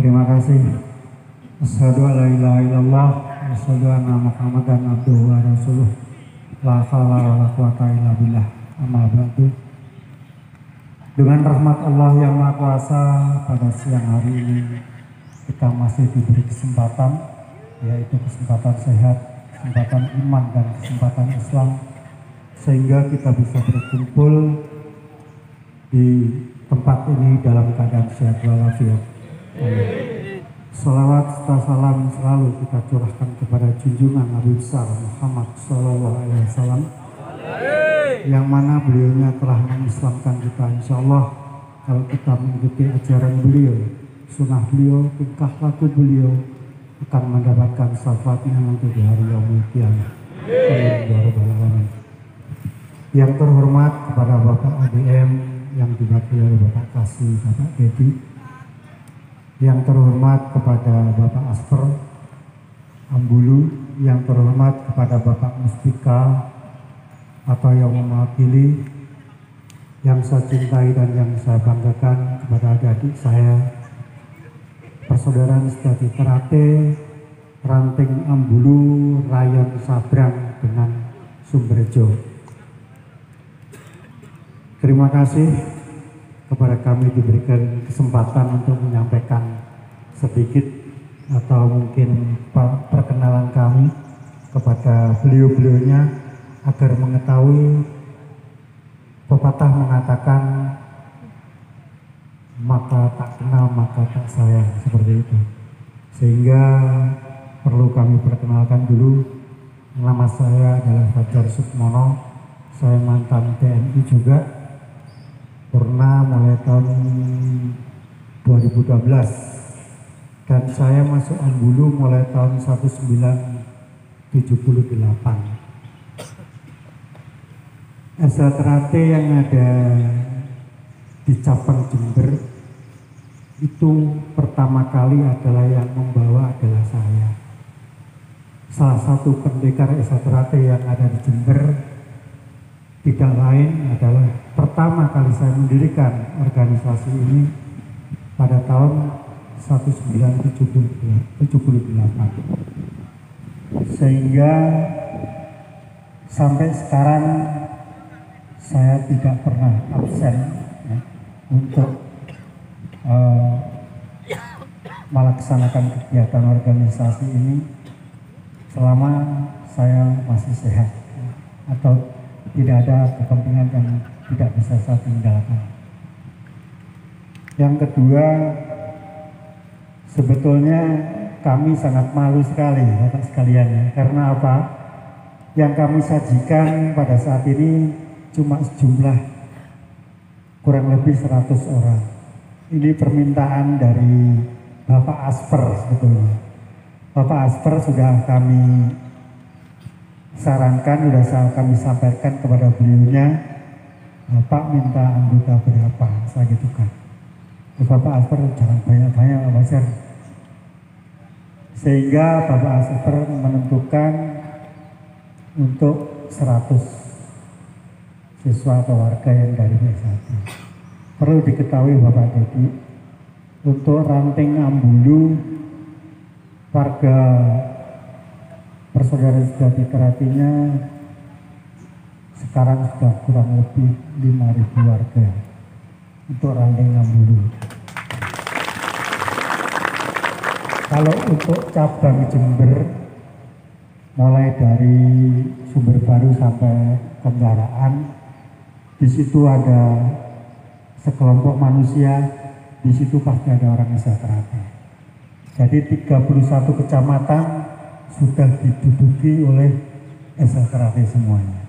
Terima kasih. Asyhadu an la ilaha illallah wa asyhadu anna Muhammadan abduhu wa rasuluh. La haula wa la quwata illa billah. Amma ba'du. Dengan rahmat Allah yang Maha Kuasa, pada siang hari ini kita masih diberi kesempatan, yaitu kesempatan sehat, kesempatan iman dan kesempatan Islam, sehingga kita bisa berkumpul di tempat ini dalam keadaan sehat walafiat. Salawat serta salam selalu kita curahkan kepada junjungan Nabi besar Muhammad Sallallahu Alaihi Wasallam, yang mana beliaunya telah mengislamkan kita. Insya Allah kalau kita mengikuti ajaran beliau, sunnah beliau, tingkah laku beliau, akan mendapatkan syafaatnya nanti di hari yaumul qiyamah. Amin. Yang terhormat kepada Bapak ADM yang diwakili oleh Bapak Kasih, Bapak Dedi. Yang terhormat kepada Bapak Asper Ambulu, yang terhormat kepada Bapak Mustika atau yang mewakili, yang saya cintai dan yang saya banggakan, kepada adik-adik saya, persaudaraan sejati Terate, Ranting Ambulu, Rayon Sabrang dengan Sumberjo. Terima kasih kepada kami diberikan kesempatan untuk menyampaikan sedikit atau mungkin perkenalan kami kepada beliau-beliaunya, agar mengetahui pepatah mengatakan maka tak kenal maka tak sayang, seperti itu. Sehingga perlu kami perkenalkan dulu. Nama saya adalah Fajar Sukmono, saya mantan TNI juga, pernah mulai tahun 2012, dan saya masuk Ambulu mulai tahun 1978. Asal Terate yang ada di cabang Jember itu pertama kali adalah yang membawa adalah saya. Salah satu pendekar Esa Terate yang ada di Jember tidak lain adalah pertama kali saya mendirikan organisasi ini pada tahun 1978, sehingga sampai sekarang saya tidak pernah absen untuk melaksanakan kegiatan organisasi ini selama saya masih sehat atau tidak ada kepentingan yang tidak bisa saya tinggalkan. Yang kedua, sebetulnya kami sangat malu sekali Bapak sekalian ya. Karena apa? Yang kami sajikan pada saat ini cuma sejumlah kurang lebih 100 orang. Ini permintaan dari Bapak Asper sebetulnya. Bapak Asper sudah kami sarankan, sudah kami sampaikan kepada beliaunya, Bapak minta anggota berapa, saya gitu kan. Bapak Asper jangan banyak-banyak Pak Fajar. Sehingga Bapak Asper menentukan untuk 100 siswa atau warga yang dari PS1. Perlu diketahui Bapak Dedi, untuk Ranting Ambulu, warga persaudaraan sejati Teratinya sekarang sudah kurang lebih 5.000 warga untuk Ranting Ambulu. Kalau untuk cabang Jember, mulai dari Sumber Baru sampai Kendaraan, di situ ada sekelompok manusia, di situ pasti ada orang Esa Terate. Jadi 31 kecamatan sudah diduduki oleh Esa Terate semuanya.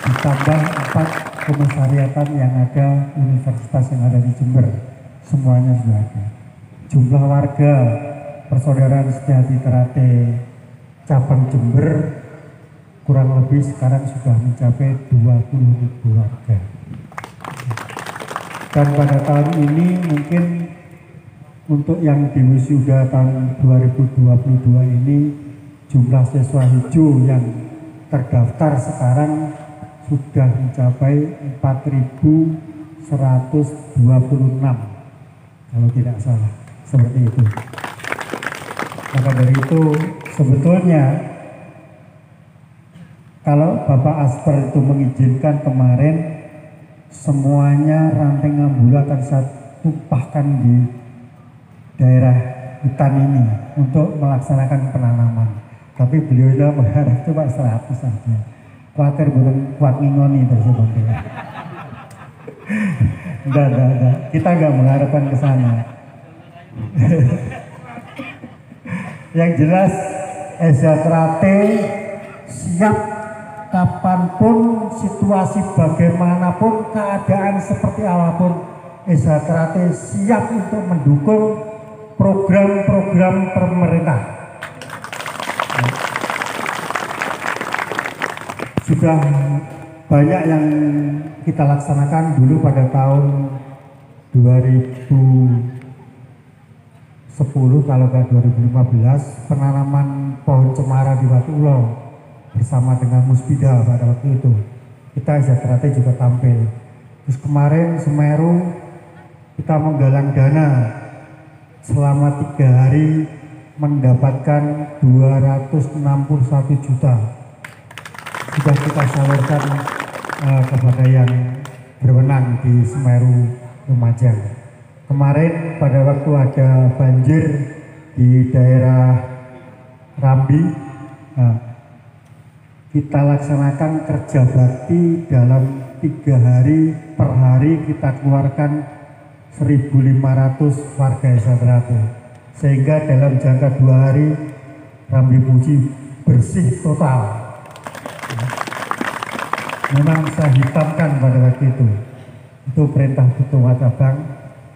Ditambah 4 komisariatan yang ada, universitas yang ada di Jember, semuanya sudah ada. Jumlah warga persaudaraan sejati Terate cabang Jember kurang lebih sekarang sudah mencapai 20.000 warga. Dan pada tahun ini mungkin untuk yang di wisuda tahun 2022 ini, jumlah siswa hijau yang terdaftar sekarang sudah mencapai 4.126. kalau tidak salah, seperti itu. Maka dari itu sebetulnya kalau Bapak Asper itu mengizinkan kemarin, semuanya ranting ambulan akan saya tumpahkan di daerah hutan ini untuk melaksanakan penanaman. Tapi beliau sudah berharap cuma 100 saja. Khawatir bukan kuat ngingoni tersebut. Enggak. Kita enggak mengharapkan ke sana. Yang jelas Ezakrate siap kapanpun, situasi bagaimanapun, keadaan seperti apapun, Ezakrate siap untuk mendukung program-program pemerintah. Sudah banyak yang kita laksanakan dulu pada tahun 2010 kalau ke 2015, penanaman pohon cemara di Batu Ulo bersama dengan Musbida pada waktu itu. Kita Ezakrate juga tampil. Terus kemarin Semeru kita menggalang dana selama 3 hari mendapatkan 261 juta. Sudah kita salurkan kepada yang berwenang di Semeru Lumajang. Kemarin pada waktu ada banjir di daerah Rambi, kita laksanakan kerja bakti dalam 3 hari. Per hari kita keluarkan 1.500 warga Ezakrate, sehingga dalam jangka 2 hari Rambi Puji bersih total. Memang saya hitamkan pada waktu itu perintah Ketua Cabang,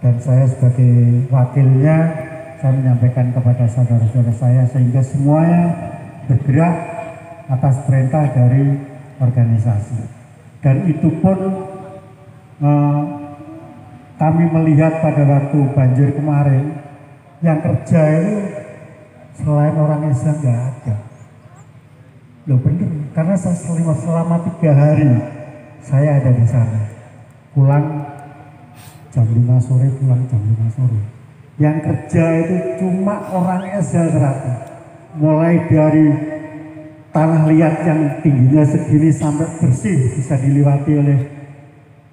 dan saya sebagai wakilnya saya menyampaikan kepada saudara-saudara saya, sehingga semuanya bergerak atas perintah dari organisasi. Dan itu pun kami melihat pada waktu banjir kemarin, yang kerja itu selain orang Eza nggak ada. Loh bener, karena saya selama 3 hari saya ada di sana. Pulang jam 5 sore, pulang jam 5 sore. Yang kerja itu cuma orang Ezakrate. Mulai dari tanah liat yang tingginya segini sampai bersih bisa dilewati oleh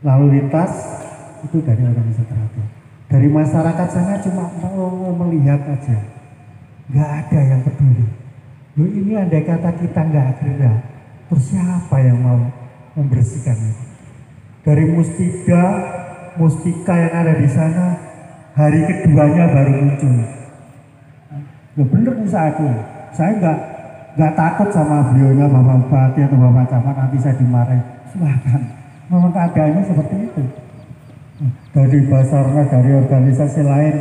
lalu lintas, itu dari orang Ezakrate. Dari masyarakat sana cuma mau melihat aja, nggak ada yang peduli. Loh ini andai kata kita nggak gerak, terus siapa yang mau membersihkan itu? Dari Mustika yang ada di sana, hari keduanya baru muncul. Loh bener nih saya nggak takut sama beliaunya Bapak Bupati atau Bapak Camat nanti saya dimarahin. Silahkan, memang keadaannya seperti itu. Dari Basarnas, dari organisasi lain,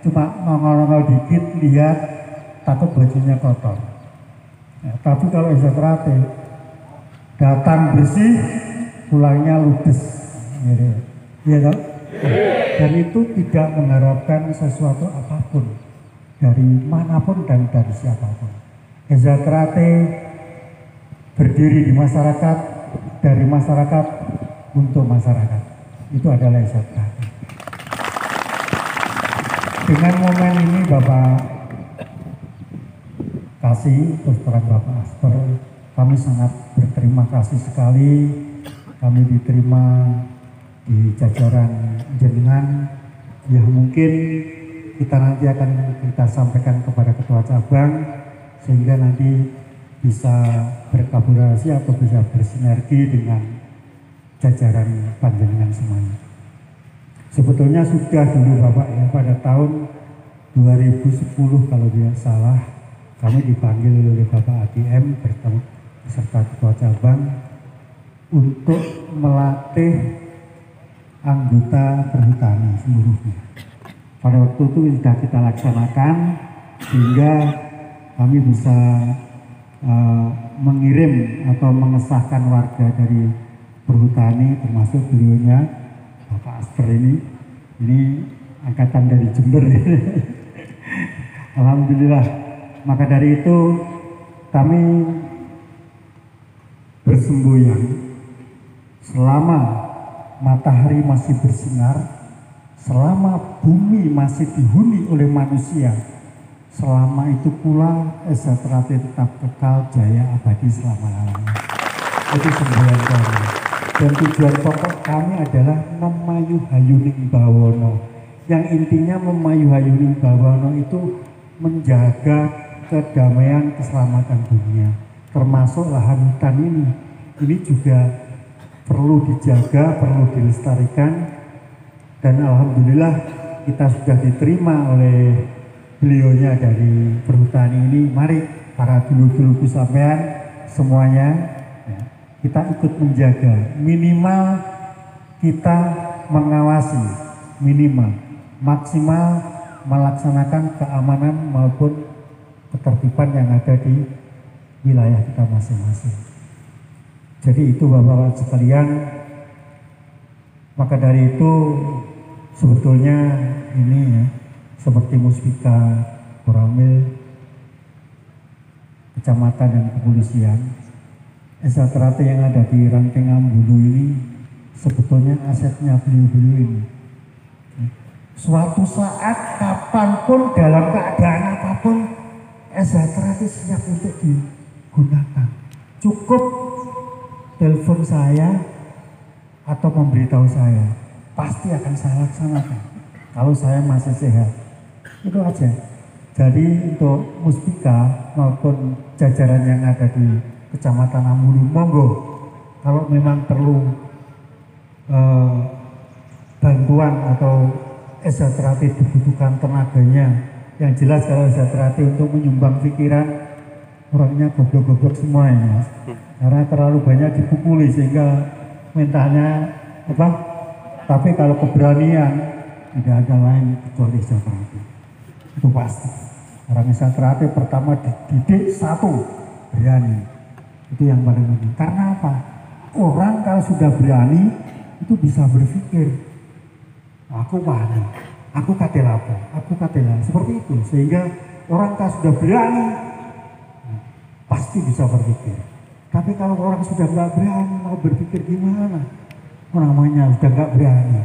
cuma nongol-nongol dikit lihat, takut bajunya kotor. Ya, tapi kalau Ezakrate datang bersih, pulangnya ludes, ya kan? Dan itu tidak mengharapkan sesuatu apapun dari manapun dan dari siapapun. Ezakrate berdiri di masyarakat, dari masyarakat untuk masyarakat. Itu adalah Ezakrate. Dengan momen ini Bapak kasih, terus terang Bapak Asper, kami sangat berterima kasih sekali. Kami diterima di jajaran jenengan, ya mungkin kita nanti akan kita sampaikan kepada Ketua Cabang, sehingga nanti bisa berkolaborasi atau bisa bersinergi dengan jajaran panjenengan semuanya. Sebetulnya sudah dulu Bapak ya, pada tahun 2010 kalau tidak salah, kami dipanggil oleh Bapak ADM beserta Ketua Cabang untuk melatih anggota perhutani seluruhnya. Pada waktu itu sudah kita laksanakan, sehingga kami bisa mengirim atau mengesahkan warga dari perhutani, termasuk beliaunya Bapak Asper ini angkatan dari Jember. Alhamdulillah. Maka dari itu kami bersemboyan selama matahari masih bersinar, selama bumi masih dihuni oleh manusia, selama itu pula Esa Terate tetap kekal jaya abadi selama-lamanya. Itu semboyan kami. Dan tujuan pokok kami adalah memayu hayuning bawono. Yang intinya memayu hayuning bawono itu menjaga kedamaian keselamatan dunia. Termasuk lahan hutan ini. Ini juga perlu dijaga, perlu dilestarikan. Dan alhamdulillah kita sudah diterima oleh beliaunya dari perhutani ini. Mari para dulu-dulu sampean semuanya ya, kita ikut menjaga, minimal kita mengawasi, minimal maksimal melaksanakan keamanan maupun ketertiban yang ada di wilayah kita masing-masing. Jadi itu Bapak-Bapak sekalian, maka dari itu sebetulnya ini ya, seperti Muspika, Koramil, kecamatan dan kepolisian, Esa Terate yang ada di Ranting Ambulu ini sebetulnya asetnya beliau-beliau ini. Suatu saat kapanpun dalam keadaan apapun Esa Terate siap untuk digunakan. Cukup telepon saya atau memberitahu saya, pasti akan saya laksanakan kalau saya masih sehat. Itu aja. Jadi untuk Muspika maupun jajaran yang ada di Kecamatan Ambulu, monggo kalau memang perlu bantuan atau Esa Terate dibutuhkan tenaganya. Yang jelas kalau Esa Terate untuk menyumbang pikiran, orangnya goblok-goblok semua ya Mas. Karena terlalu banyak dipukuli sehingga mentalnya apa? Tapi kalau keberanian tidak ada lain kecuali Esa Terate. Itu pasti. Orang Esa Terate pertama dididik satu, berani. Itu yang paling penting. Karena apa? Orang kalau sudah berani itu bisa berpikir, aku wani, aku katelapo, aku katela, seperti itu. Sehingga orang kalau sudah berani pasti bisa berpikir. Tapi kalau orang sudah nggak berani mau berpikir gimana? Namanya sudah nggak berani.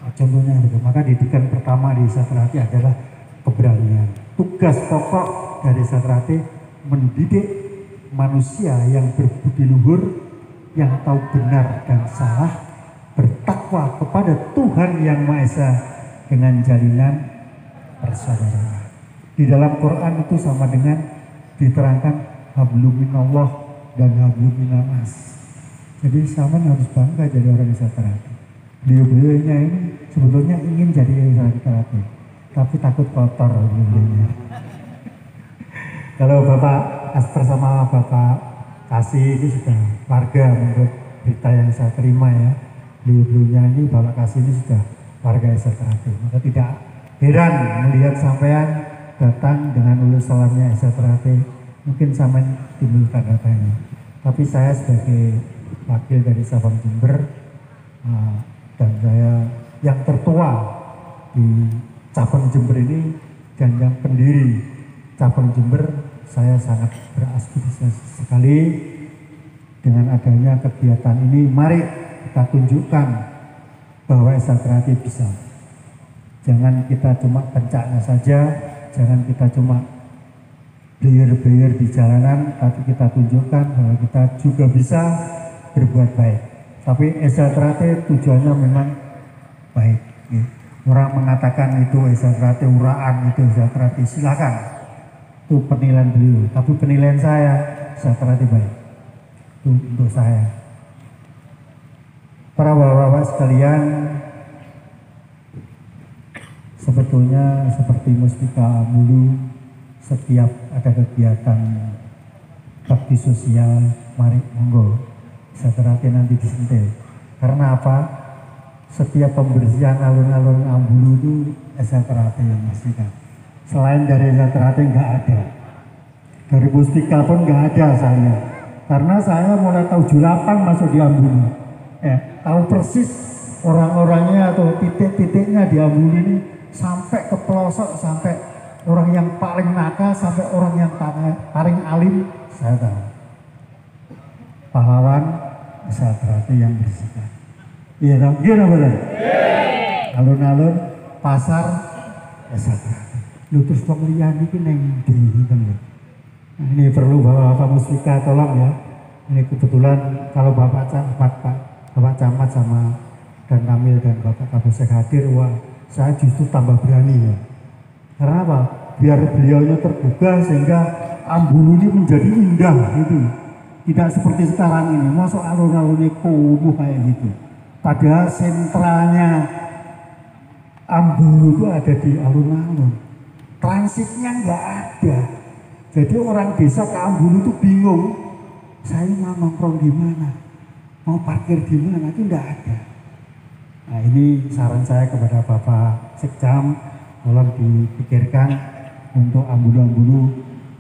Nah, contohnya itu. Maka didikan pertama di Esa Terate adalah keberanian. Tugas pokok dari Esa Terate mendidik manusia yang berbudi luhur, yang tahu benar dan salah, bertakwa kepada Tuhan Yang Maha Esa dengan jalinan persaudaraan. Di dalam Quran itu sama dengan diterangkan hablum minallah dan hablum minanas. Jadi sama harus bangga jadi orang Esa Terate. Beliau-beliaunya ini sebetulnya ingin jadi Esa Terate, tapi takut kotor beliaunya. Kalau Bapak Aster sama Bapak Kasih ini sudah warga menurut berita yang saya terima ya. Beliau-beliaunya ini Bapak Kasih ini sudah warga Esa Terate. Maka tidak heran melihat sampean datang dengan ulus salamnya Esa Terate. Mungkin sampean timbul tanda tanya. Tapi saya sebagai wakil dari Sabang Jember dan saya yang tertua di cabang Jember ini dan yang pendiri cabang Jember, saya sangat beraspirasi sekali dengan adanya kegiatan ini. Mari kita tunjukkan bahwa Esa Terate bisa. Jangan kita cuma pencaknya saja, jangan kita cuma beyer-beyer di jalanan, tapi kita tunjukkan bahwa kita juga bisa berbuat baik. Tapi Esa Terate tujuannya memang baik. Orang mengatakan itu Esa Terate uraan, itu Esa Terate, silakan. Itu penilaian beliau, tapi penilaian saya Esa Terate baik. Itu untuk saya. Para bapak-bapak sekalian, sebetulnya seperti Muspika Ambulu, setiap ada kegiatan bakti sosial, mari monggo Esa Terate nanti disentil. Karena apa? Setiap pembersihan alun-alun Ambulu itu Esa Terate yang bersihkan. Selain dari Esa Terate nggak ada, dari Muspika pun nggak ada saya, karena saya mulai tahun 78 masuk di Ambulu, tahu persis orang-orangnya atau titik-titiknya di Ambulu ini sampai ke pelosok, sampai orang yang paling nakal sampai orang yang paling alim saya tahu. Pahlawan Esa Terate yang bersihkan. Iya, benar. alun-alun pasar Sagrado. Lu terus pemilihan ini neng di ini perlu Bapak Muslika tolong ya. Ini kebetulan kalau Bapak Camat sama dan Kamil dan Bapak Kapolsek hadir, wah saya justru tambah berani ya. Karena apa? Biar beliaunya terbuka sehingga Ambulu ini menjadi indah gitu. Tidak seperti sekarang ini, masuk alun-alun kumuh kayak gitu. Padahal sentralnya Ambulu itu ada di alun-alun. Transitnya nggak ada. Jadi orang desa ke Ambulu itu bingung. Saya mau nongkrong di mana? Mau parkir di mana? Itu nggak ada. Nah ini saran saya kepada Bapak Sekcam, tolong dipikirkan untuk Ambulu-Ambulu,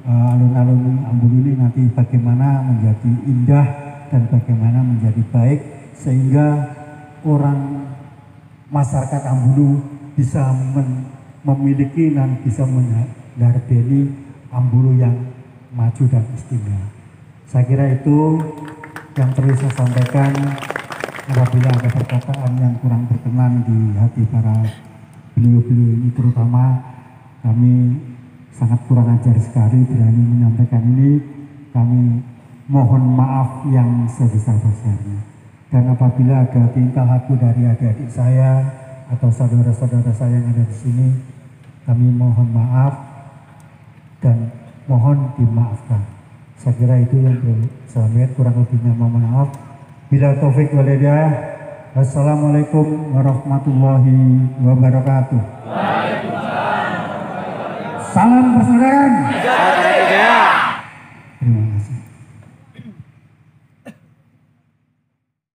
alun-alun Ambulu ini nanti bagaimana menjadi indah dan bagaimana menjadi baik sehingga orang masyarakat Ambulu bisa memiliki dan bisa menghargai Ambulu yang maju dan istimewa. Saya kira itu yang perlu saya sampaikan. Apabila ada perkataan yang kurang berkenan di hati para beliau-beliau ini, terutama kami sangat kurang ajar sekali berani menyampaikan ini. Kami mohon maaf yang sebesar-besarnya. Dan apabila ada tingkah laku dari adik-adik saya atau saudara-saudara saya yang ada di sini, kami mohon maaf dan mohon dimaafkan. Saya kira itu yang saya lihat, kurang lebihnya mohon maaf. Bila taufik wal hidayah. Wassalamualaikum warahmatullahi wabarakatuh. Salam persaudaraan.